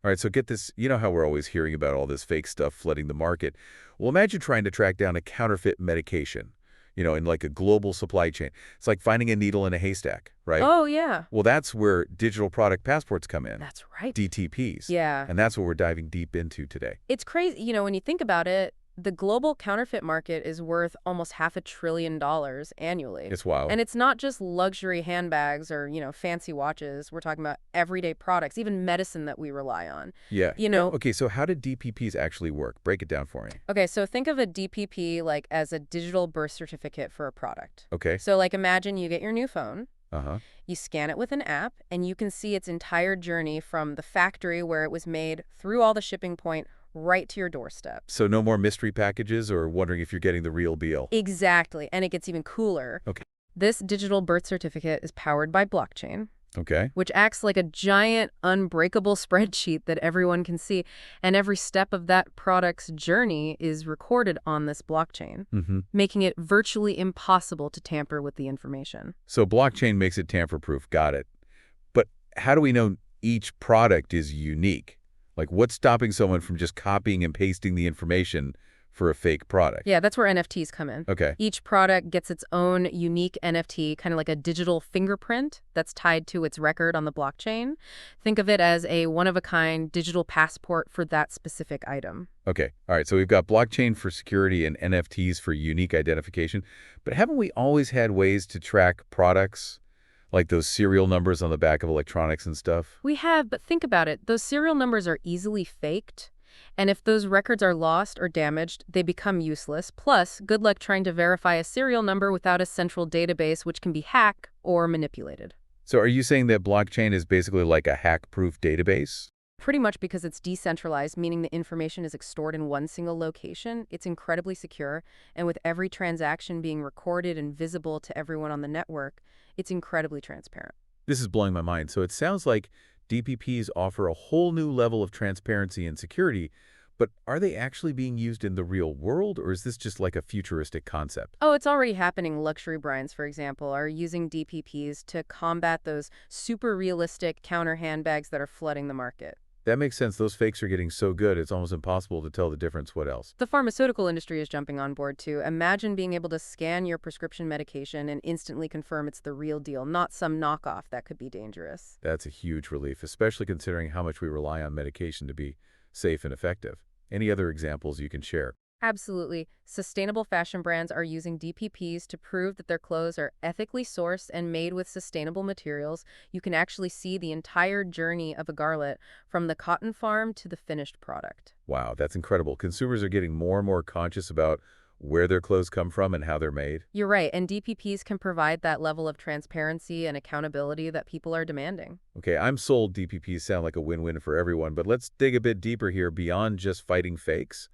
All right, so get this. You know how we're always hearing about all this fake stuff flooding the market? Well, imagine trying to track down a counterfeit medication, in like a global supply chain. It's like finding a needle in a haystack, right? Oh, yeah. Well, that's where digital product passports come in, That's right. DTPs. Yeah. And that's what we're diving deep into today. It's crazy. When you think about it, the global counterfeit market is worth almost $500 billion annually. It's wild. And it's not just luxury handbags or, fancy watches. We're talking about everyday products, even medicine that we rely on. Yeah. You know, Okay, so how do DPPs actually work? Break it down for me. Okay, so think of a DPP like as a digital birth certificate for a product. Okay. So like imagine you get your new phone, Uh-huh. you scan it with an app, and you can see its entire journey from the factory where it was made through all the shipping point right to your doorstep. So no more mystery packages or wondering if you're getting the real deal. Exactly, and it gets even cooler. Okay. This digital birth certificate is powered by blockchain, Okay. which acts like a giant, unbreakable spreadsheet that everyone can see. And every step of that product's journey is recorded on this blockchain, Mm-hmm. making it virtually impossible to tamper with the information. So blockchain makes it tamper-proof. Got it. But how do we know each product is unique? Like, what's stopping someone from just copying and pasting the information for a fake product? Yeah, that's where NFTs come in. Okay. Each product gets its own unique NFT, kind of like a digital fingerprint that's tied to its record on the blockchain. Think of it as a one-of-a-kind digital passport for that specific item. Okay. All right. So we've got blockchain for security and NFTs for unique identification. But haven't we always had ways to track products, like those serial numbers on the back of electronics and stuff? We have, but think about it. Those serial numbers are easily faked. And if those records are lost or damaged, they become useless. Plus, good luck trying to verify a serial number without a central database, which can be hacked or manipulated. So are you saying that blockchain is basically like a hack-proof database? Pretty much because it's decentralized, meaning the information is stored in one single location. It's incredibly secure, and with every transaction being recorded and visible to everyone on the network, it's incredibly transparent. This is blowing my mind. So it sounds like DPPs offer a whole new level of transparency and security, but are they actually being used in the real world, or is this just like a futuristic concept? Oh, it's already happening. Luxury brands, for example, are using DPPs to combat those super realistic counter handbags that are flooding the market. That makes sense. Those fakes are getting so good, it's almost impossible to tell the difference. What else? The pharmaceutical industry is jumping on board too. Imagine being able to scan your prescription medication and instantly confirm it's the real deal, not some knockoff that could be dangerous. That's a huge relief, especially considering how much we rely on medication to be safe and effective. Any other examples you can share? Absolutely. Sustainable fashion brands are using DPPs to prove that their clothes are ethically sourced and made with sustainable materials. You can actually see the entire journey of a garment from the cotton farm to the finished product. Wow, that's incredible. Consumers are getting more and more conscious about where their clothes come from and how they're made. You're right, and DPPs can provide that level of transparency and accountability that people are demanding. Okay, I'm sold. DPPs sound like a win-win for everyone, but let's dig a bit deeper here beyond just fighting fakes.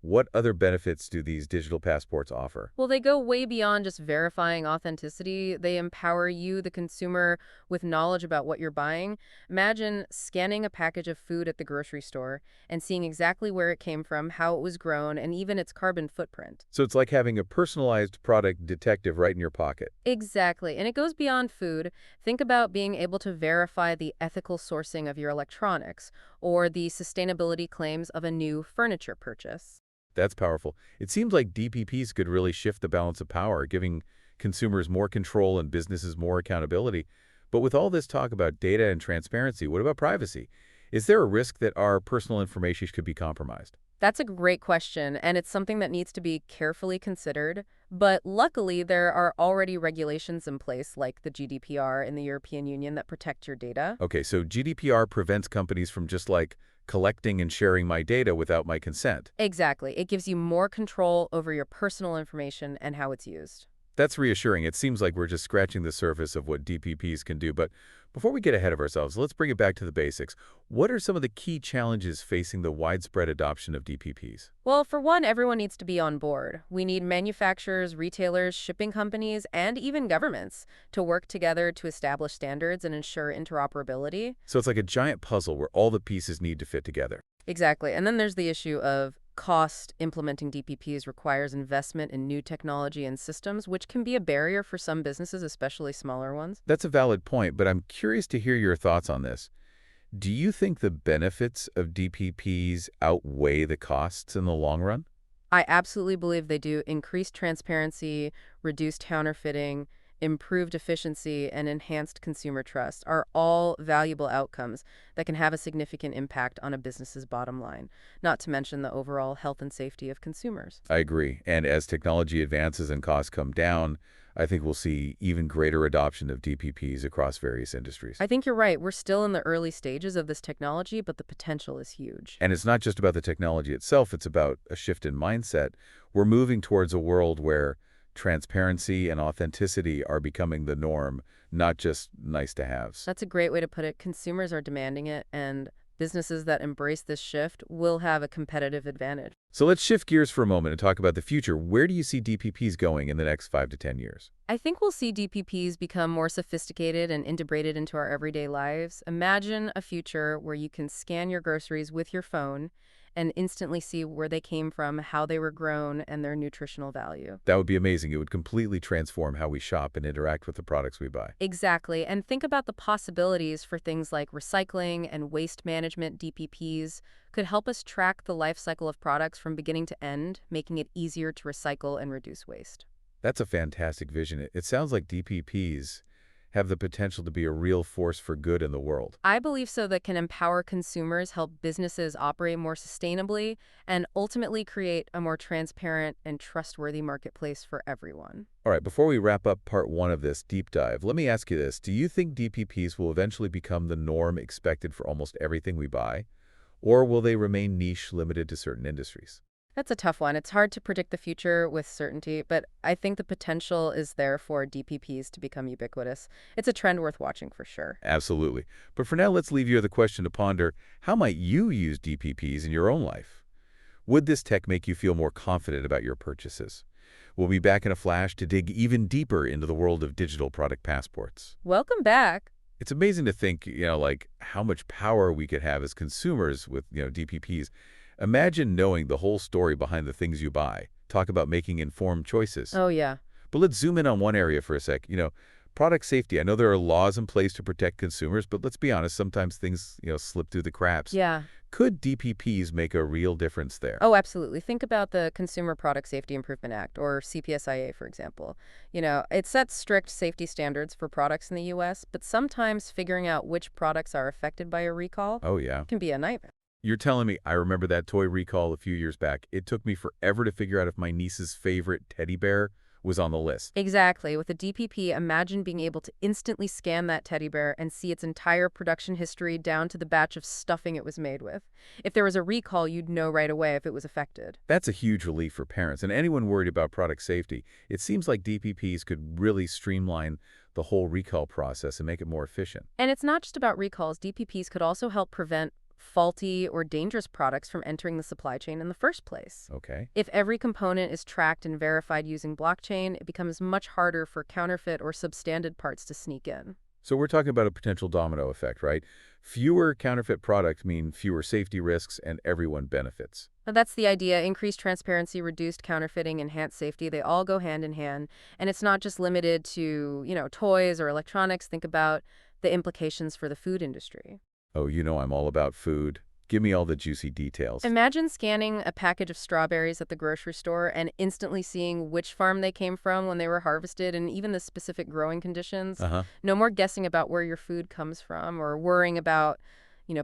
What other benefits do these digital passports offer? Well, they go way beyond just verifying authenticity. They empower you, the consumer, with knowledge about what you're buying. Imagine scanning a package of food at the grocery store and seeing exactly where it came from, how it was grown, and even its carbon footprint. So it's like having a personalized product detective right in your pocket. Exactly. And it goes beyond food. Think about being able to verify the ethical sourcing of your electronics or the sustainability claims of a new furniture purchase. That's powerful. It seems like DPPs could really shift the balance of power, giving consumers more control and businesses more accountability. But with all this talk about data and transparency, what about privacy? Is there a risk that our personal information could be compromised? That's a great question, and it's something that needs to be carefully considered. But luckily, there are already regulations in place, like the GDPR in the European Union, that protect your data. Okay, so GDPR prevents companies from just like collecting and sharing my data without my consent. Exactly. It gives you more control over your personal information and how it's used. That's reassuring. It seems like we're just scratching the surface of what DPPs can do. But before we get ahead of ourselves, let's bring it back to the basics. What are some of the key challenges facing the widespread adoption of DPPs? Well, for one, everyone needs to be on board. We need manufacturers, retailers, shipping companies, and even governments to work together to establish standards and ensure interoperability. So it's like a giant puzzle where all the pieces need to fit together. Exactly. And then there's the issue of cost. Implementing DPPs requires investment in new technology and systems, which can be a barrier for some businesses, especially smaller ones. That's a valid point, but I'm curious to hear your thoughts on this. Do you think the benefits of DPPs outweigh the costs in the long run? I absolutely believe they do. Increased transparency, reduced counterfeiting, improved efficiency, and enhanced consumer trust are all valuable outcomes that can have a significant impact on a business's bottom line, not to mention the overall health and safety of consumers. I agree. And as technology advances and costs come down, I think we'll see even greater adoption of DPPs across various industries. I think you're right. We're still in the early stages of this technology, but the potential is huge. And it's not just about the technology itself, it's about a shift in mindset. We're moving towards a world where transparency and authenticity are becoming the norm, not just nice to haves. That's a great way to put it. Consumers are demanding it, and businesses that embrace this shift will have a competitive advantage. So let's shift gears for a moment and talk about the future. Where do you see DPPs going in the next 5 to 10 years? I think we'll see DPPs become more sophisticated and integrated into our everyday lives. Imagine a future where you can scan your groceries with your phone and instantly see where they came from, how they were grown, and their nutritional value. That would be amazing. It would completely transform how we shop and interact with the products we buy. Exactly. And think about the possibilities for things like recycling and waste management. DPPs could help us track the life cycle of products from beginning to end, making it easier to recycle and reduce waste. That's a fantastic vision. It sounds like DPPs have the potential to be a real force for good in the world. I believe so that can empower consumers, help businesses operate more sustainably, and ultimately create a more transparent and trustworthy marketplace for everyone. All right, before we wrap up part one of this deep dive, let me ask you this. Do you think DPPs will eventually become the norm expected for almost everything we buy? Or will they remain niche, limited to certain industries? That's a tough one. It's hard to predict the future with certainty, but I think the potential is there for DPPs to become ubiquitous. It's a trend worth watching for sure. Absolutely. But for now, let's leave you with a question to ponder. How might you use DPPs in your own life? Would this tech make you feel more confident about your purchases? We'll be back in a flash to dig even deeper into the world of digital product passports. Welcome back. It's amazing to think, like how much power we could have as consumers with, DPPs. Imagine knowing the whole story behind the things you buy. Talk about making informed choices. Oh, yeah. But let's zoom in on one area for a sec. Product safety. I know there are laws in place to protect consumers, but let's be honest, sometimes things, slip through the cracks. Yeah. Could DPPs make a real difference there? Oh, absolutely. Think about the Consumer Product Safety Improvement Act, or CPSIA, for example. It sets strict safety standards for products in the U.S., but sometimes figuring out which products are affected by a recall Oh, yeah. can be a nightmare. You're telling me I remember that toy recall a few years back. It took me forever to figure out if my niece's favorite teddy bear was on the list. Exactly. With a DPP, imagine being able to instantly scan that teddy bear and see its entire production history down to the batch of stuffing it was made with. If there was a recall, you'd know right away if it was affected. That's a huge relief for parents and anyone worried about product safety. It seems like DPPs could really streamline the whole recall process and make it more efficient. And it's not just about recalls. DPPs could also help prevent faulty or dangerous products from entering the supply chain in the first place. Okay. If every component is tracked and verified using blockchain, it becomes much harder for counterfeit or substandard parts to sneak in. So we're talking about a potential domino effect, right? Fewer counterfeit products mean fewer safety risks and everyone benefits. Now, that's the idea. Increased transparency, reduced counterfeiting, enhanced safety. They all go hand in hand. And it's not just limited to, toys or electronics. Think about the implications for the food industry. Oh, I'm all about food. Give me all the juicy details. Imagine scanning a package of strawberries at the grocery store and instantly seeing which farm they came from when they were harvested and even the specific growing conditions. Uh-huh. No more guessing about where your food comes from or worrying about,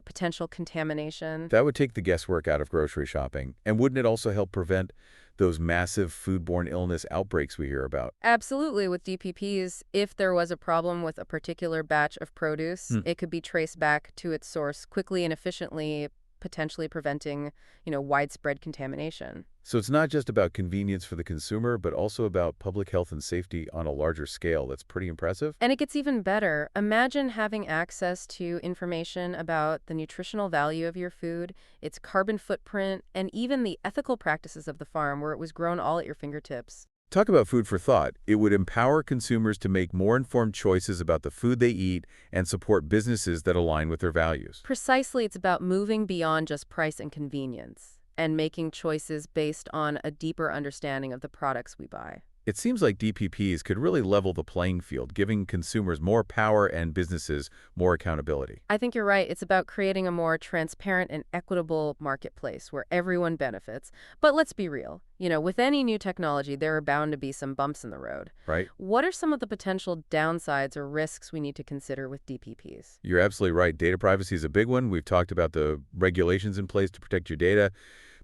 potential contamination. That would take the guesswork out of grocery shopping. And wouldn't it also help prevent those massive foodborne illness outbreaks we hear about? Absolutely. With DPPs, if there was a problem with a particular batch of produce, it could be traced back to its source quickly and efficiently, potentially preventing, widespread contamination. So it's not just about convenience for the consumer, but also about public health and safety on a larger scale. That's pretty impressive. And it gets even better. Imagine having access to information about the nutritional value of your food, its carbon footprint, and even the ethical practices of the farm where it was grown all at your fingertips. Talk about food for thought. It would empower consumers to make more informed choices about the food they eat and support businesses that align with their values. Precisely, it's about moving beyond just price and convenience and making choices based on a deeper understanding of the products we buy. It seems like DPPs could really level the playing field, giving consumers more power and businesses more accountability. I think you're right. It's about creating a more transparent and equitable marketplace where everyone benefits. But let's be real. With any new technology, there are bound to be some bumps in the road. Right? What are some of the potential downsides or risks we need to consider with DPPs? You're absolutely right. Data privacy is a big one. We've talked about the regulations in place to protect your data.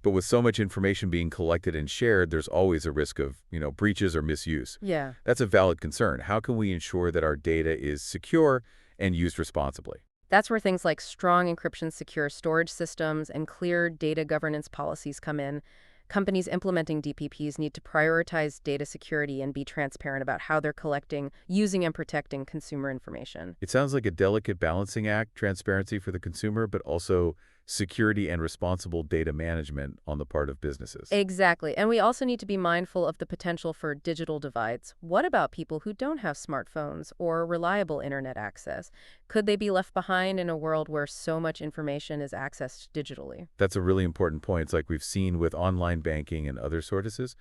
But with so much information being collected and shared, there's always a risk of, breaches or misuse. Yeah. That's a valid concern. How can we ensure that our data is secure and used responsibly? That's where things like strong encryption, secure storage systems, and clear data governance policies come in. Companies implementing DPPs need to prioritize data security and be transparent about how they're collecting, using, and protecting consumer information. It sounds like a delicate balancing act, transparency for the consumer, but also security and responsible data management on the part of businesses. Exactly. And we also need to be mindful of the potential for digital divides. What about people who don't have smartphones or reliable internet access? Could they be left behind in a world where so much information is accessed digitally? That's a really important point. It's like we've seen with online banking and other services.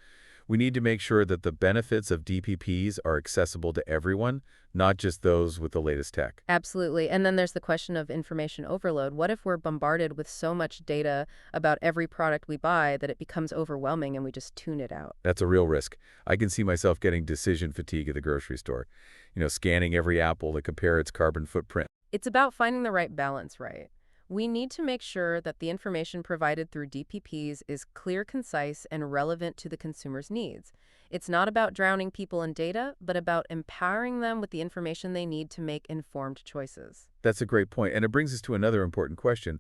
We need to make sure that the benefits of DPPs are accessible to everyone, not just those with the latest tech. Absolutely. And then there's the question of information overload. What if we're bombarded with so much data about every product we buy that it becomes overwhelming and we just tune it out? That's a real risk. I can see myself getting decision fatigue at the grocery store, scanning every apple to compare its carbon footprint. It's about finding the right balance, right? We need to make sure that the information provided through DPPs is clear, concise, and relevant to the consumer's needs. It's not about drowning people in data, but about empowering them with the information they need to make informed choices. That's a great point, and it brings us to another important question.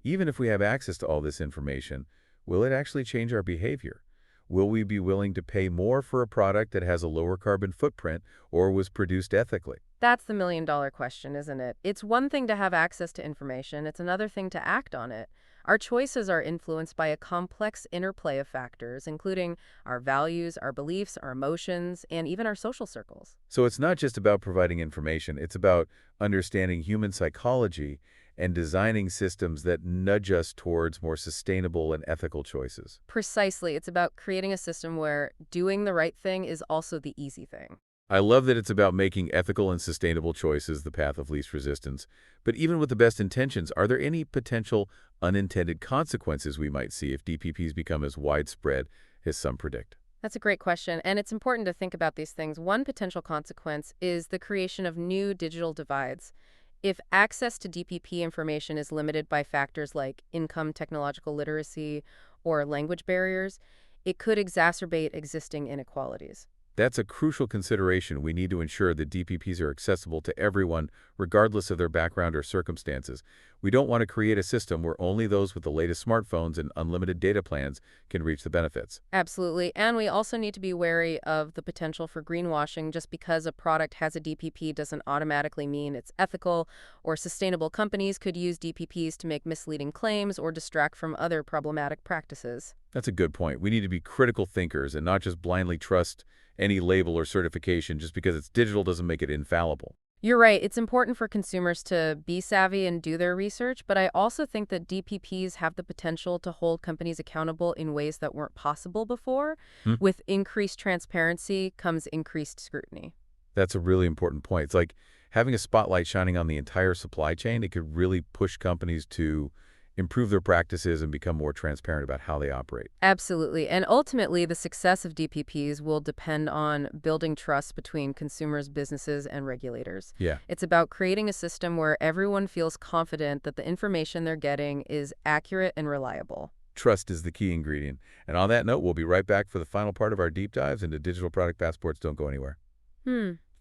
Even if we have access to all this information, will it actually change our behavior? Will we be willing to pay more for a product that has a lower carbon footprint or was produced ethically? That's the million-dollar question, isn't it? It's one thing to have access to information, it's another thing to act on it. Our choices are influenced by a complex interplay of factors, including our values, our beliefs, our emotions, and even our social circles. So it's not just about providing information, it's about understanding human psychology and designing systems that nudge us towards more sustainable and ethical choices. Precisely. It's about creating a system where doing the right thing is also the easy thing. I love that it's about making ethical and sustainable choices the path of least resistance. But even with the best intentions, are there any potential unintended consequences we might see if DPPs become as widespread as some predict? That's a great question, and it's important to think about these things. One potential consequence is the creation of new digital divides. If access to DPP information is limited by factors like income, technological literacy, or language barriers, it could exacerbate existing inequalities. That's a crucial consideration. We need to ensure that DPPs are accessible to everyone, regardless of their background or circumstances. We don't want to create a system where only those with the latest smartphones and unlimited data plans can reach the benefits. Absolutely. And we also need to be wary of the potential for greenwashing. Just because a product has a DPP doesn't automatically mean it's ethical or sustainable. Companies could use DPPs to make misleading claims or distract from other problematic practices. That's a good point. We need to be critical thinkers and not just blindly trust any label or certification just because it's digital doesn't make it infallible. You're right. It's important for consumers to be savvy and do their research, but I also think that DPPs have the potential to hold companies accountable in ways that weren't possible before. Hmm? With increased transparency comes increased scrutiny. That's a really important point. It's like having a spotlight shining on the entire supply chain. It could really push companies to improve their practices and become more transparent about how they operate. Absolutely. And ultimately, the success of DPPs will depend on building trust between consumers, businesses, and regulators. Yeah. It's about creating a system where everyone feels confident that the information they're getting is accurate and reliable. Trust is the key ingredient. And on that note, we'll be right back for the final part of our deep dives into digital product passports. Don't go anywhere.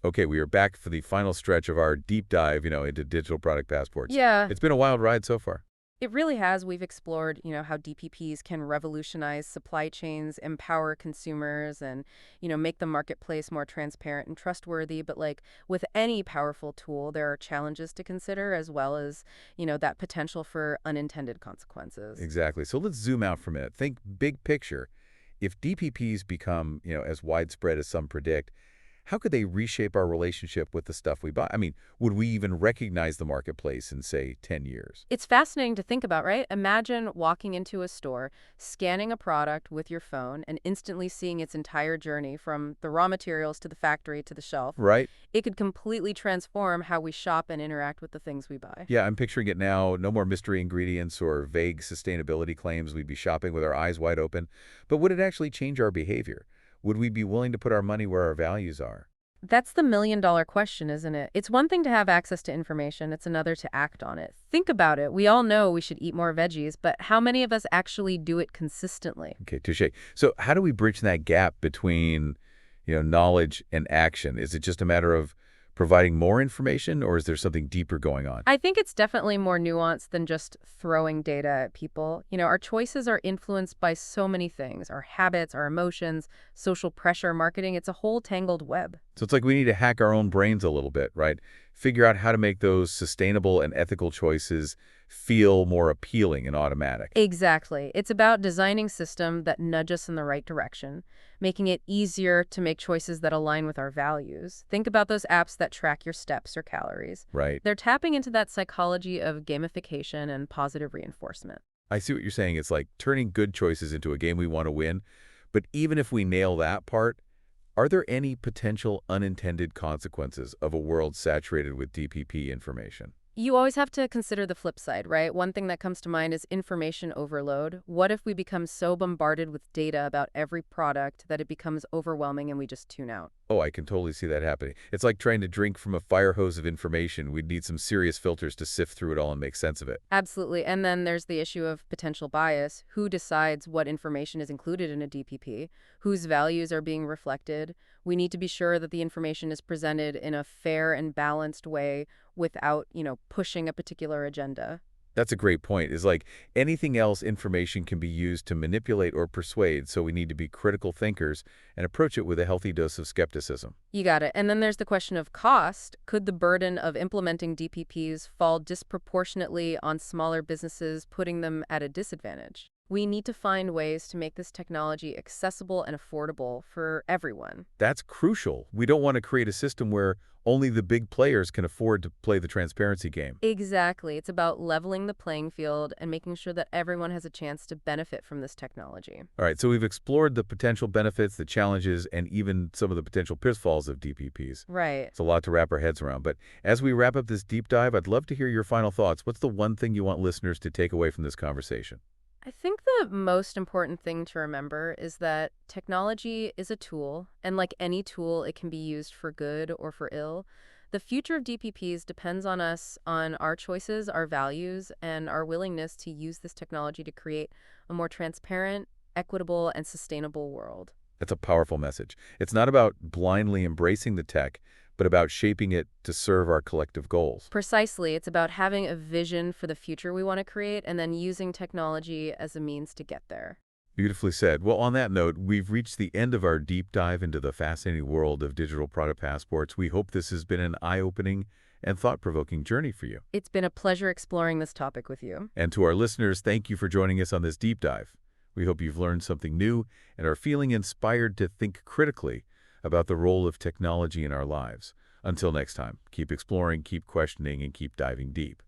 Okay, we are back for the final stretch of our deep dive, into digital product passports. Yeah. It's been a wild ride so far. It really has. We've explored, how DPPs can revolutionize supply chains, empower consumers, and, make the marketplace more transparent and trustworthy. But like with any powerful tool, there are challenges to consider as well as, that potential for unintended consequences. Exactly. So let's zoom out for a minute. Think big picture. If DPPs become, as widespread as some predict, how could they reshape our relationship with the stuff we buy? I mean, would we even recognize the marketplace in, say, 10 years? It's fascinating to think about, right? Imagine walking into a store, scanning a product with your phone, and instantly seeing its entire journey from the raw materials to the factory to the shelf. Right? It could completely transform how we shop and interact with the things we buy. Yeah, I'm picturing it now. No more mystery ingredients or vague sustainability claims. We'd be shopping with our eyes wide open. But would it actually change our behavior? Would we be willing to put our money where our values are? That's the million-dollar question, isn't it? It's one thing to have access to information, it's another to act on it. Think about it. We all know we should eat more veggies, but how many of us actually do it consistently? Okay, touche. So how do we bridge that gap between, knowledge and action? Is it just a matter of providing more information, or is there something deeper going on? I think it's definitely more nuanced than just throwing data at people. Our choices are influenced by so many things, our habits, our emotions, social pressure, marketing. It's a whole tangled web. So it's like we need to hack our own brains a little bit, right? Figure out how to make those sustainable and ethical choices feel more appealing and automatic. Exactly. It's about designing system that nudge us in the right direction, making it easier to make choices that align with our values. Think about those apps that track your steps or calories. Right. They're tapping into that psychology of gamification and positive reinforcement. I see what you're saying. It's like turning good choices into a game we want to win. But even if we nail that part, are there any potential unintended consequences of a world saturated with DPP information? You always have to consider the flip side, right? One thing that comes to mind is information overload. What if we become so bombarded with data about every product that it becomes overwhelming and we just tune out? Oh, I can totally see that happening. It's like trying to drink from a fire hose of information. We'd need some serious filters to sift through it all and make sense of it. Absolutely. And then there's the issue of potential bias. Who decides what information is included in a DPP? Whose values are being reflected? We need to be sure that the information is presented in a fair and balanced way without, pushing a particular agenda. That's a great point. Is like anything else, information can be used to manipulate or persuade, so we need to be critical thinkers and approach it with a healthy dose of skepticism. You got it. And then there's the question of cost. Could the burden of implementing DPPs fall disproportionately on smaller businesses, putting them at a disadvantage? We need to find ways to make this technology accessible and affordable for everyone. That's crucial. We don't want to create a system where only the big players can afford to play the transparency game. Exactly. It's about leveling the playing field and making sure that everyone has a chance to benefit from this technology. All right, so we've explored the potential benefits, the challenges, and even some of the potential pitfalls of DPPs. Right. It's a lot to wrap our heads around. But as we wrap up this deep dive, I'd love to hear your final thoughts. What's the one thing you want listeners to take away from this conversation? I think the most important thing to remember is that technology is a tool, and like any tool, it can be used for good or for ill. The future of DPPs depends on us, on our choices, our values, and our willingness to use this technology to create a more transparent, equitable, and sustainable world. That's a powerful message. It's not about blindly embracing the tech, but about shaping it to serve our collective goals. Precisely, it's about having a vision for the future we want to create and then using technology as a means to get there. Beautifully said. Well, on that note, we've reached the end of our deep dive into the fascinating world of digital product passports. We hope this has been an eye-opening and thought-provoking journey for you. It's been a pleasure exploring this topic with you. And to our listeners, thank you for joining us on this deep dive. We hope you've learned something new and are feeling inspired to think critically about the role of technology in our lives. Until next time, keep exploring, keep questioning, and keep diving deep.